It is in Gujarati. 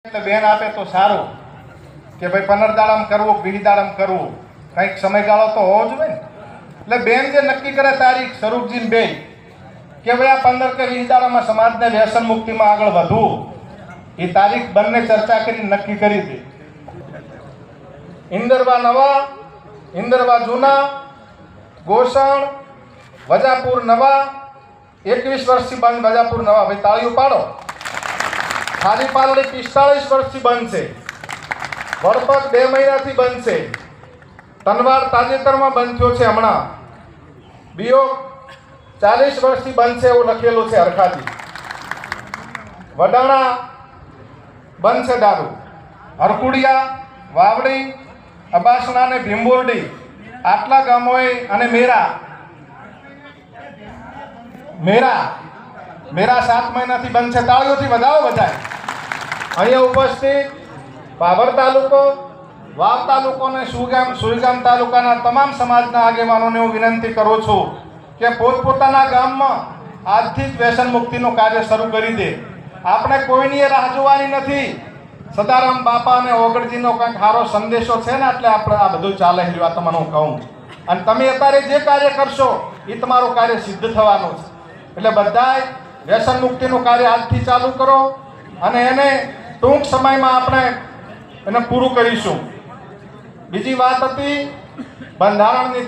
એટલે બેન આપે તો સારું કે ભાઈ 15 દાડામાં કરવું 20 દાડામાં કરવું, કંઈક સમયગાળો તો હોવો જોઈએ ને. એટલે બેન જે નક્કી કરે તારીખ સ્વરૂપજીને બે કે ભાઈ આ 15 કે 20 દાડામાં સમાજને વ્યસન મુક્તિમાં આગળ વધવું, એ તારીખ બંને ચર્ચા કરીને નક્કી કરી હતી. ઇન્દરવા નવા, ઇન્દરવા જૂના, ગોસણ, વજાપુર નવા, 21 વર્ષથી બંધ વજાપુર નવા. ભાઈ તાળીઓ પાડો. ખાલી પાલડી 45 વર્ષથી બંધ છે. વડપગ 2 મહિનાથી બંધ છે. તનવાડ તાજેતરમાં બંધ થયો છે હમણાં. બીઓ 40 વર્ષથી બંધ છે એવું લખેલું છે હરખાથી. વડાણા બંધ છે દારૂ. હરકુડિયા, વાવડી, અબાસણા અને ભીમબોરડી આટલા ગામોએ અને મેરા 7 મહિનાથી બંધ છે. તાળીઓથી વધાવો બધાય. અહીંયા ઉપસ્થિત બાબર તાલુકો, વાવ તાલુકો અને સુઈગામ તાલુકાના તમામ સમાજના આગેવાનોને હું વિનંતી કરું છું કે પોતપોતાના ગામમાં આજથી જ વ્યસન મુક્તિનું કાર્ય શરૂ કરી દે. આપણે કોઈની રાહ જોવાની નથી. સદારામ બાપા અને ઓગળજીનો કંઈક સારો સંદેશો છે ને, એટલે આપણે આ બધું ચાલે રહ્યું. આ તમને હું કહું, અને તમે અત્યારે જે કાર્ય કરશો એ તમારું કાર્ય સિદ્ધ થવાનું છે. એટલે બધાય વ્યસન મુક્તિનું કાર્ય આજથી ચાલુ કરો અને એને ટૂંક સમયમાં આપણે એને પૂરું કરીશું. બીજી વાત હતી બંધારણની